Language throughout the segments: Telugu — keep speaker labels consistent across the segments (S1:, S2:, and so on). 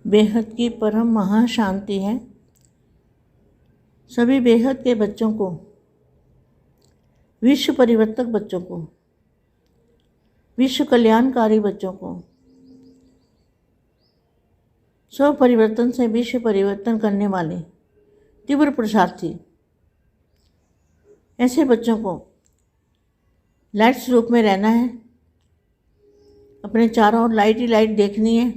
S1: बेहद की परम महाशांति है। सभी बेहद के बच्चों को, विश्व परिवर्तक बच्चों को, विश्व कल्याणकारी बच्चों को, स्व परिवर्तन से विश्व परिवर्तन करने वाले तीव्र पुरुषार्थी ऐसे बच्चों को लाइट स्वरूप में रहना है। अपने चारों ओर लाइट ही लाइट देखनी है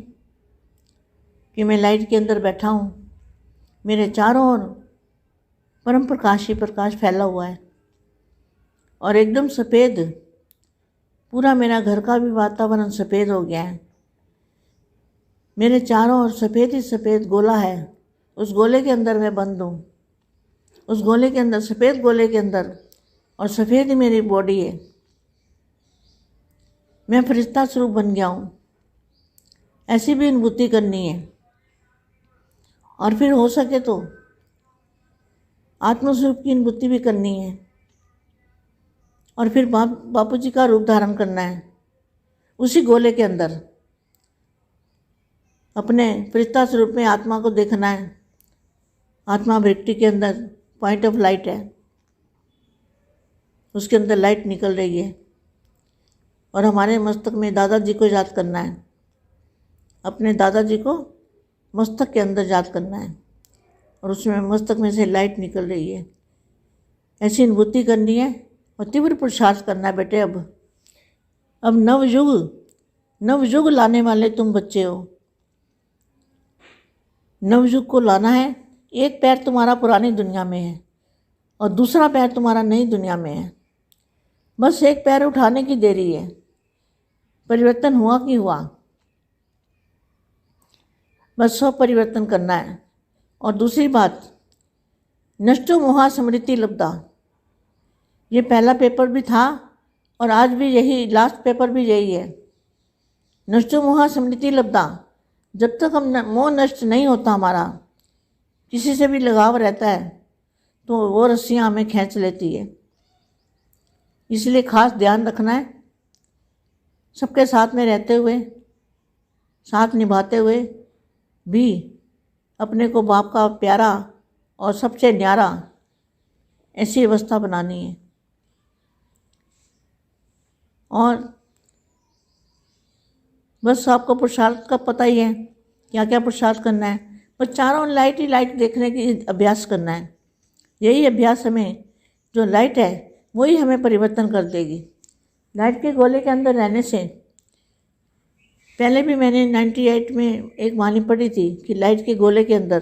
S1: कि मैं लाइट के अंदर बैठा हूँ। मेरे चारों ओर परम प्रकाश ही प्रकाश फैला हुआ है और एकदम सफ़ेद, पूरा मेरा घर का भी वातावरण सफ़ेद हो गया है। मेरे चारों ओर सफ़ेद ही सफ़ेद गोला है। उस गोले के अंदर मैं बंद हूँ। उस गोले के अंदर, सफ़ेद गोले के अंदर, और सफ़ेद ही मेरी बॉडी है। मैं फरिश्ता स्वरूप बन गया हूँ। ऐसी भी अनुभूति करनी है। और फिर हो सके तो आत्मस्वरूप की अनुभूति भी करनी है। और फिर बापू जी का रूप धारण करना है उसी गोले के अंदर। अपने फरिश्ता स्वरूप में आत्मा को देखना है। आत्मा वृत्ति के अंदर पॉइंट ऑफ लाइट है, उसके अंदर लाइट निकल रही है। और हमारे मस्तक में दादाजी को याद करना है। अपने दादाजी को मस्तक के अंदर याद करना है और उसमें मस्तक में से लाइट निकल रही है। ऐसी अनुभूति करनी है और तीव्र पुरुषार्थ करना है बेटे। अब नवयुग लाने वाले तुम बच्चे हो। नवयुग को लाना है। एक पैर तुम्हारा पुरानी दुनिया में है और दूसरा पैर तुम्हारा नई दुनिया में है। बस एक पैर उठाने की देरी है। परिवर्तन हुआ कि हुआ। बस सब परिवर्तन करना है। और दूसरी बात, नष्टो मोहा स्मृति लब्धा, ये पहला पेपर भी था और आज भी यही, लास्ट पेपर भी यही है। नष्टो मोहा स्मृति लब्धा। जब तक हम मोह नष्ट नहीं होता, हमारा किसी से भी लगाव रहता है, तो वो रस्सियाँ हमें खींच लेती है। इसलिए खास ध्यान रखना है। सबके साथ में रहते हुए, साथ निभाते हुए भी अपने को बाप का प्यारा और सबसे न्यारा ऐसी अवस्था बनानी है। और बस आपको पुरुषार्थ का पता ही है, क्या क्या पुरुषार्थ करना है। बस चारों लाइट ही लाइट देखने की अभ्यास करना है। यही अभ्यास हमें, जो लाइट है वही हमें परिवर्तन कर देगी। लाइट के गोले के अंदर रहने से, पहले भी मैंने 98 में एक वाणी पढ़ी थी कि लाइट के गोले के अंदर,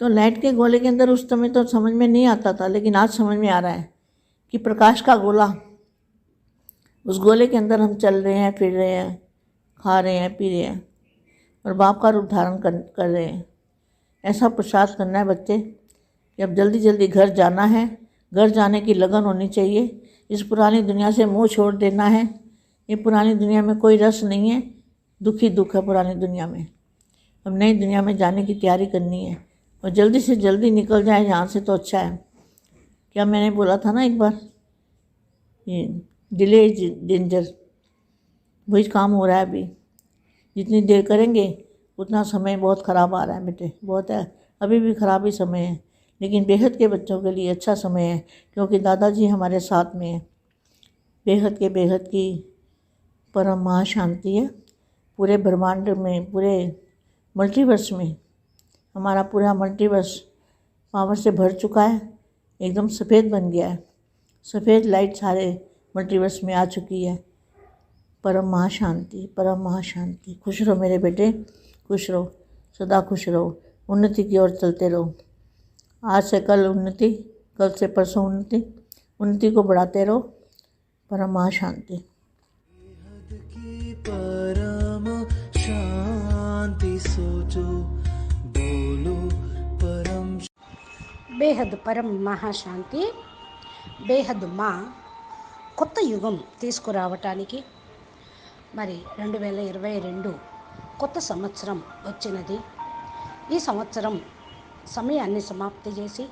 S1: तो लाइट के गोले के अंदर उस समय तो समझ में नहीं आता था, लेकिन आज समझ में आ रहा है कि प्रकाश का गोला, उस गोले के अंदर हम चल रहे हैं, फिर रहे हैं, खा रहे हैं, पी रहे हैं और बाप का रूप धारण कर रहे हैं। ऐसा पुरुषार्थ करना है बच्चे कि अब जल्दी जल्दी घर जाना है। घर जाने की लगन होनी चाहिए। इस पुरानी दुनिया से मोह छोड़ देना है। ये पुरानी दुनिया में कोई रस नहीं है। दुखी दुख है पुरानी दुनिया में। अब नई दुनिया में जाने की तैयारी करनी है और जल्दी से जल्दी निकल जाए यहाँ से तो अच्छा है। क्या मैंने बोला था ना एक बार, ये डिले इज डेंजर। वही काम हो रहा है अभी। जितनी देर करेंगे उतना समय बहुत ख़राब आ रहा है बेटे, बहुत है। अभी भी ख़राब ही समय है, लेकिन बेहद के बच्चों के लिए अच्छा समय है, क्योंकि दादाजी हमारे साथ में है। बेहद की परम महाशांति है। पूरे ब्रह्मांड में, पूरे मल्टीवर्स में, हमारा पूरा मल्टीवर्स पावर से भर चुका है। एकदम सफ़ेद बन गया है। सफ़ेद लाइट सारे मल्टीवर्स में आ चुकी है। परम महाशांति, परम महाशांति। खुश रहो मेरे बेटे, खुश रहो, सदा खुश रहो। उन्नति की ओर चलते रहो। आज से कल उन्नति, कल से परसों उन्नति, उन्नति को बढ़ाते रहो। परम महाशांति।
S2: परम शांति सोचो, बोलो परम।
S3: బేహద్ పరం మహాశాంతి. బేహద్ మా కొత్త యుగం తీసుకురావటానికి మరి 2022 కొత్త సంవత్సరం వచ్చినది. ఈ సంవత్సరం సమయాన్ని సమాప్తి చేసి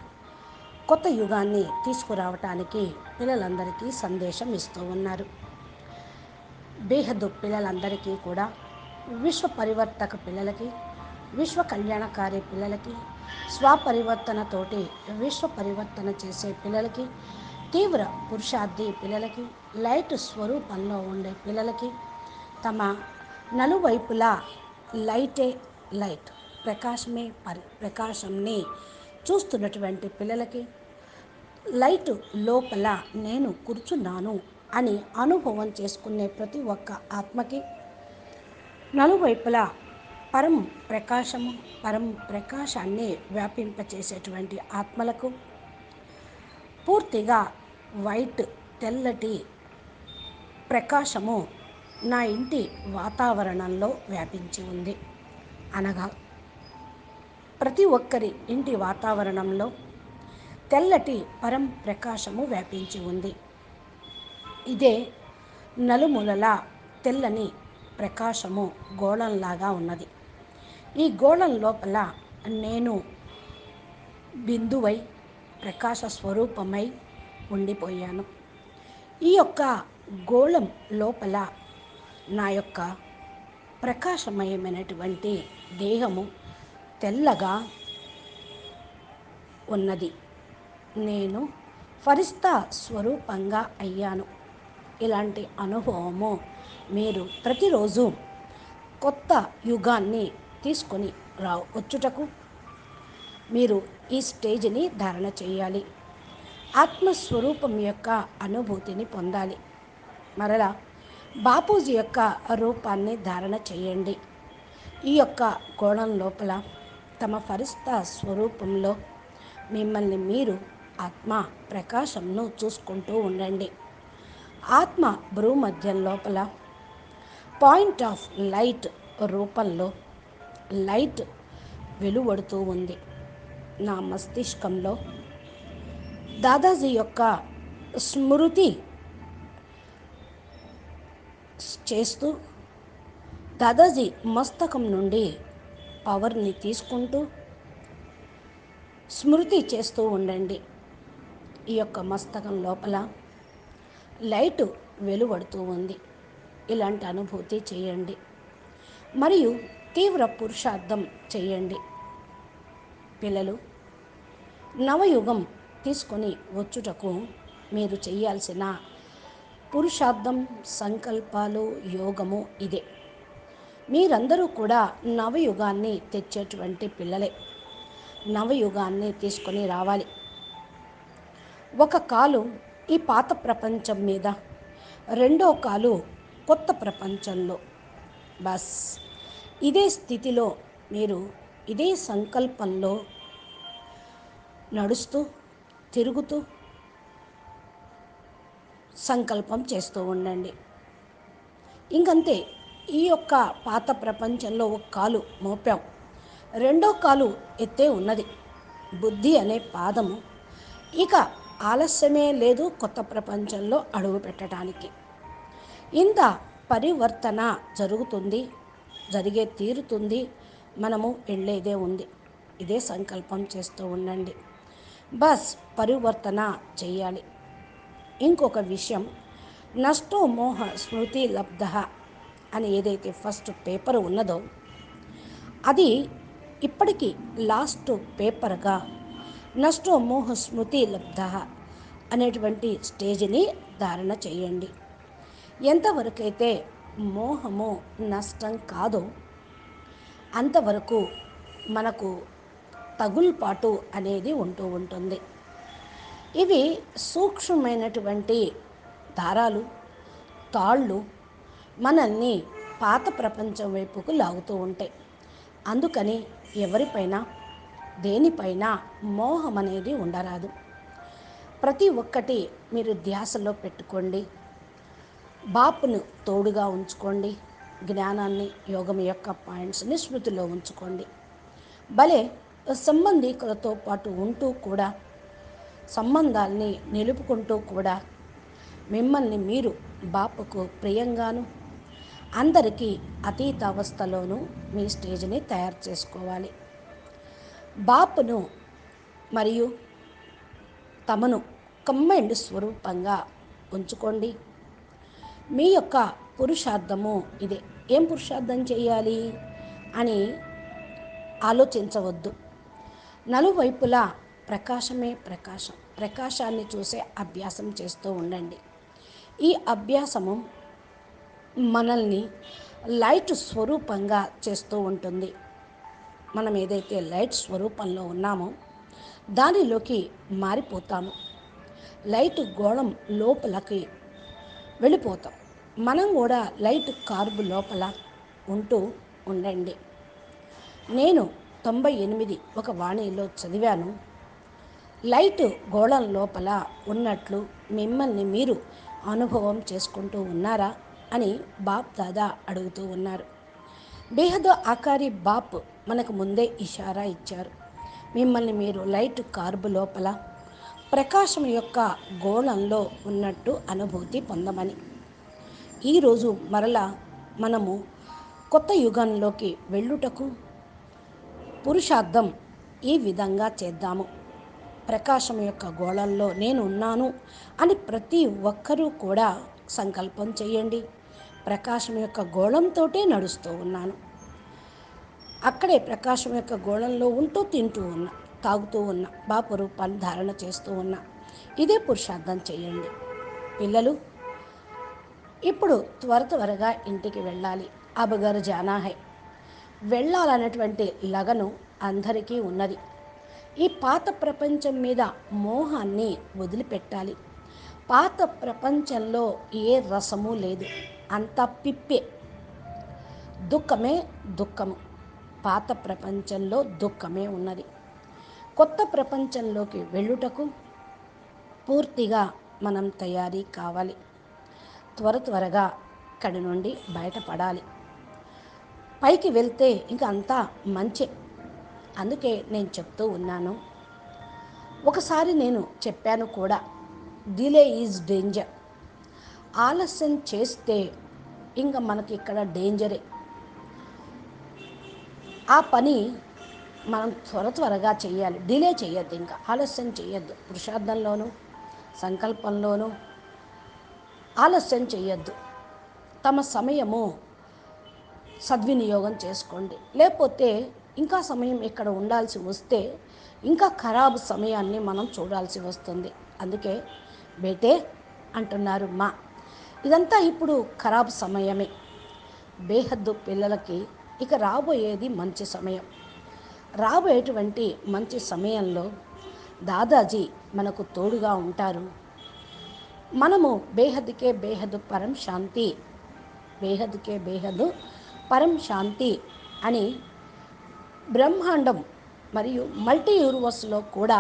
S3: కొత్త యుగాన్ని తీసుకురావటానికి పిల్లలందరికీ సందేశం ఇస్తూ ఉన్నారు. బేహద్ పిల్లలందరికీ కూడా విశ్వ పరివర్తక పిల్లలకి, విశ్వ కళ్యాణకారి పిల్లలకి, స్వపరివర్తనతోటి విశ్వ పరివర్తన చేసే పిల్లలకి, తీవ్ర పురుషార్థి పిల్లలకి, లైట్ స్వరూపంలో ఉండే పిల్లలకి, తమ నలువైపులా లైటే లైట్, ప్రకాశమే ప్రకాశంని చూస్తున్నటువంటి పిల్లలకి, లైట్ లోపల నేను కూర్చున్నాను అని అనుభవం చేసుకునే ప్రతి ఒక్క ఆత్మకి, నలువైపులా పరం ప్రకాశము, పరం ప్రకాశాన్ని వ్యాపింపచేసేటువంటి ఆత్మలకు పూర్తిగా వైట్, తెల్లటి ప్రకాశము నా ఇంటి వాతావరణంలో వ్యాపించి ఉంది. అనగా ప్రతి ఒక్కరి ఇంటి వాతావరణంలో తెల్లటి పరం ప్రకాశము వ్యాపించి ఉంది. ఇదే నలుమూలల తెల్లని ప్రకాశము గోళంలాగా ఉన్నది. ఈ గోళం లోపల నేను బిందువై ప్రకాశ స్వరూపమై ఉండిపోయాను. ఈ యొక్క గోళం లోపల నా యొక్క ప్రకాశమయమైనటువంటి దేహము తెల్లగా ఉన్నది. నేను ఫరిస్తా స్వరూపంగా అయ్యాను. ఇలాంటి అనుభవము మీరు ప్రతిరోజు కొత్త యుగాన్ని తీసుకొని వచ్చుటకు మీరు ఈ స్టేజ్ని ధారణ చేయాలి. ఆత్మస్వరూపం యొక్క అనుభూతిని పొందాలి. మరలా బాపూజీ యొక్క రూపాన్ని ధారణ చేయండి. ఈ యొక్క గోళం లోపల తమ ఫరిస్తా స్వరూపంలో మిమ్మల్ని మీరు ఆత్మ ప్రకాశంను చూసుకుంటూ ఉండండి. ఆత్మ భ్రూమధ్యం లోపల పాయింట్ ఆఫ్ లైట్ రూపంలో లైట్ వెలువడుతూ ఉంది. నా మస్తిష్కంలో దాదాజీ యొక్క స్మృతి చేస్తూ, దాదాజీ మస్తకం నుండి పవర్ని తీసుకుంటూ స్మృతి చేస్తూ ఉండండి. ఈ యొక్క మస్తకం లోపల లైటు వెలువడుతూ ఉంది. ఇలాంటి అనుభూతి చేయండి. మరియు తీవ్ర పురుషార్థం చేయండి. పిల్లలు, నవయుగం తీసుకొని వచ్చుటకు మీరు చేయాల్సిన పురుషార్థం, సంకల్పాలు, యోగము ఇదే. మీరందరూ కూడా నవయుగాన్ని తెచ్చేటువంటి పిల్లలే. నవయుగాన్ని తీసుకొని రావాలి. ఒక కాలు ఈ పాత ప్రపంచం మీద, రెండో కాలు కొత్త ప్రపంచంలో. బస్ ఇదే స్థితిలో మీరు ఇదే సంకల్పంలో నడుస్తూ తిరుగుతూ సంకల్పం చేస్తూ ఉండండి. ఇంకంతే. ఈ యొక్క పాత ప్రపంచంలో ఒక కాలు మోపాం, రెండో కాలు ఎత్తే ఉన్నది. బుద్ధి అనే పాదము. ఇక ఆలస్యమే లేదు కొత్త ప్రపంచంలో అడుగు పెట్టడానికి. ఇంత పరివర్తన జరుగుతుంది, జరిగే తీరుతుంది. మనము వెళ్ళేదే ఉంది. ఇదే సంకల్పం చేస్తూ ఉండండి. బస్ పరివర్తన చేయాలి. ఇంకొక విషయం, నష్టో మోహ స్మృతి లబ్ధ అని ఏదైతే ఫస్ట్ పేపర్ ఉన్నదో అది ఇప్పటికీ లాస్ట్ పేపర్గా నష్టో మోహ స్మృతి లబ్ధ అనేటువంటి స్టేజ్ని ధారణ చేయండి. ఎంతవరకైతే మోహము నష్టం కాదో అంతవరకు మనకు తగుల్పాటు అనేది ఉంటూ ఉంటుంది. ఇవి సూక్ష్మమైనటువంటి దారాలు, తాళ్ళు మనల్ని పాత ప్రపంచం వైపుకు లాగుతూ ఉంటాయి. అందుకని ఎవరిపైనా దేనిపైన మోహం అనేది ఉండరాదు. ప్రతి ఒక్కటి మీరు ధ్యాసలో పెట్టుకోండి. బాపును తోడుగా ఉంచుకోండి. జ్ఞానాన్ని, యోగం యొక్క పాయింట్స్ని స్మృతిలో ఉంచుకోండి. భలే సంబంధికులతో పాటు ఉంటూ కూడా సంబంధాల్ని నిలుపుకుంటూ కూడా మిమ్మల్ని మీరు బాపుకు ప్రియంగాను, అందరికీ అతీత అవస్థలోనూ మీ స్టేజ్ని తయారు చేసుకోవాలి. బాపును మరియు తమను కంబైండ్ స్వరూపంగా ఉంచుకోండి. మీ యొక్క పురుషార్థము ఇదే. ఏం పురుషార్థం చేయాలి అని ఆలోచించవద్దు. నలువైపులా ప్రకాశమే ప్రకాశం. ప్రకాశాన్ని చూసే అభ్యాసం చేస్తూ ఉండండి. ఈ అభ్యాసము మనల్ని లైట్ స్వరూపంగా చేస్తూ ఉంటుంది. మనం ఏదైతే లైట్ స్వరూపంలో ఉన్నామో దానిలోకి మారిపోతాము. లైట్ గోళం లోపలికి వెళ్ళిపోతాం. మనం కూడా లైట్ కార్బ్ లోపల ఉంటూ ఉండండి. నేను 98 ఒక వాణిలో చదివాను. లైట్ గోళం లోపల ఉన్నట్లు మిమ్మల్ని మీరు అనుభవం చేసుకుంటూ ఉన్నారా అని బాప్ దాదా అడుగుతూ ఉన్నారు. బేహద్ ఆకారి బాప్ మనకు ముందే ఇషారా ఇచ్చారు. మిమ్మల్ని మీరు లైట్ కార్బ్ లోపల ప్రకాశం యొక్క గోళంలో ఉన్నట్టు అనుభూతి పొందమని. ఈరోజు మరలా మనము కొత్త యుగంలోకి వెళ్ళుటకు పురుషార్థం ఈ విధంగా చేద్దాము. ప్రకాశం యొక్క గోళంలో నేను ఉన్నాను అని ప్రతి ఒక్కరూ కూడా సంకల్పం చేయండి. ప్రకాశం యొక్క గోళంతోటే నడుస్తూ ఉన్నాను. అక్కడే ప్రకాశం యొక్క గోళంలో ఉంటూ తింటూ ఉన్నా, తాగుతూ ఉన్నా, బాపు రూపాన్ని ధారణ చేస్తూ ఉన్నా. ఇదే పురుషార్థం చేయండి. పిల్లలు ఇప్పుడు త్వరగా ఇంటికి వెళ్ళాలి. అబగర్ జానా హై. వెళ్ళాలనేటువంటి లగను అందరికీ ఉన్నది. ఈ పాత ప్రపంచం మీద మోహాన్ని వదిలిపెట్టాలి. పాత ప్రపంచంలో ఏ రసము లేదు, అంతా పిప్పే. దుఃఖమే దుఃఖము. పాత ప్రపంచంలో దుఃఖమే ఉన్నది. కొత్త ప్రపంచంలోకి వెళ్ళుటకు పూర్తిగా మనం తయారీ కావాలి. త్వరగా ఇక్కడి నుండి బయటపడాలి. పైకి వెళ్తే ఇంకా అంతా మంచే. అందుకే నేను చెప్తూ ఉన్నాను. ఒకసారి నేను చెప్పాను కూడా, డిలే ఈజ్ డేంజర్. ఆలస్యం చేస్తే ఇంకా మనకి ఇక్కడ డేంజరే. ఆ పని మనం త్వరగా చేయాలి. డిలే చేయొద్దు, ఇంకా ఆలస్యం చేయొద్దు. పురుషార్థంలోనూ సంకల్పంలోనూ ఆలస్యం చేయొద్దు. తమ సమయము సద్వినియోగం చేసుకోండి. లేకపోతే ఇంకా సమయం ఇక్కడ ఉండాల్సి వస్తే ఇంకా ఖరాబు సమయాన్ని మనం చూడాల్సి వస్తుంది. అందుకే బేటే అంటున్నారు మా. ఇదంతా ఇప్పుడు ఖరాబు సమయమే. బేహద్దు పిల్లలకి ఇక రాబోయేది మంచి సమయం. రాబోయేటువంటి మంచి సమయంలో దాదాజీ మనకు తోడుగా ఉంటారు. మనము బేహద్కే బేహద్ పరం శాంతి, బేహద్కే బేహద్ పరం శాంతి అని బ్రహ్మాండం మరియు మల్టీ యూనివర్స్లో కూడా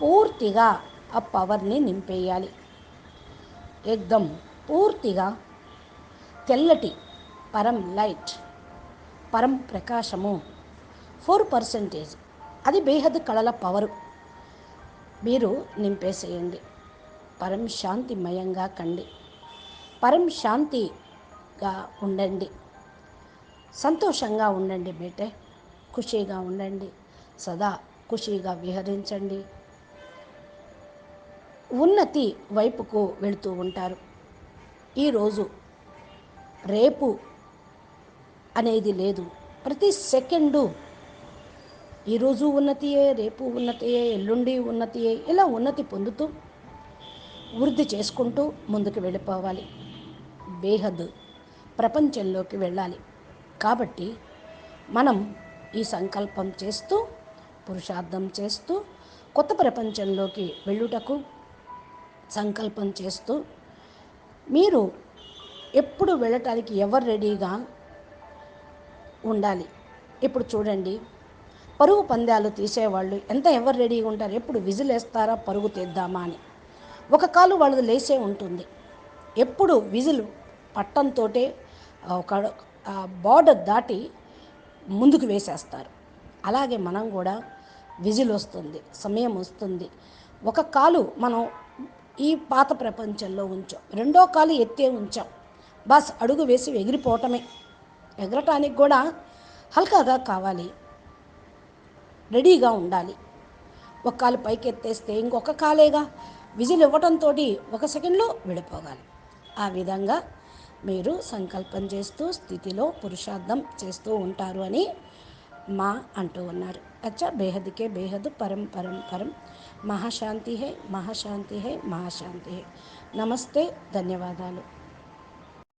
S3: పూర్తిగా ఆ పవర్ని నింపేయాలి. ఏకదం పూర్తిగా తెల్లటి పరం లైట్, పరం ప్రకాశము 4%, అది బేహద్ కళల పవరు మీరు నింపేసేయండి. పరం శాంతిమయంగా కండి. పరం శాంతిగా ఉండండి. సంతోషంగా ఉండండి బేటే. ఖుషీగా ఉండండి. సదా ఖుషీగా విహరించండి. ఉన్నతి వైపుకు వెళుతూ ఉంటారు. ఈరోజు రేపు అనేది లేదు. ప్రతి సెకండు ఈరోజు ఉన్నతియే, రేపు ఉన్నతియే, ఎల్లుండి ఉన్నతియే, ఇలా ఉన్నతి పొందుతూ వృద్ధి చేసుకుంటూ ముందుకు వెళ్ళిపోవాలి. బేహద్ ప్రపంచంలోకి వెళ్ళాలి. కాబట్టి మనం ఈ సంకల్పం చేస్తూ, పురుషార్థం చేస్తూ, కొత్త ప్రపంచంలోకి వెళ్ళుటకు సంకల్పం చేస్తూ, మీరు ఎప్పుడు వెళ్ళటానికి ఎవరు రెడీగా ఉండాలి. ఇప్పుడు చూడండి, పరుగు పందాలు తీసేవాళ్ళు ఎవరు రెడీగా ఉంటారు? ఎప్పుడు విజిల్ వేస్తారా పరుగు తీద్దామా అని. ఒక కాలు వాళ్ళది లేసే ఉంటుంది. ఎప్పుడు విజిల్ పట్టంతో ఒక బార్డర్ దాటి ముందుకు వేసేస్తారు. అలాగే మనం కూడా విజిల్ వస్తుంది, సమయం వస్తుంది. ఒక కాలు మనం ఈ పాత ప్రపంచంలో ఉంచాం, రెండో కాలు ఎత్తే ఉంచాం. బస్ అడుగు వేసి ఎగిరిపోవటమే. ఎగరటానికి కూడా హల్కాగా కావాలి, రెడీగా ఉండాలి. ఒక కాలు పైకి ఎత్తేస్తే ఇంకొక కాలేగా విజిల్ ఇవ్వటంతో 1 సెకండ్లో వెళ్ళిపోగాలి. ఆ విధంగా మీరు సంకల్పం చేస్తూ స్థితిలో పురుషార్థం చేస్తూ ఉంటారు అని మా అంటూ ఉన్నారు. అచ్చా బేహద్కే బేహద్ పరం పరం పరం మహాశాంతి హై మహాశాంతి హై మహాశాంతి హై. నమస్తే, ధన్యవాదాలు.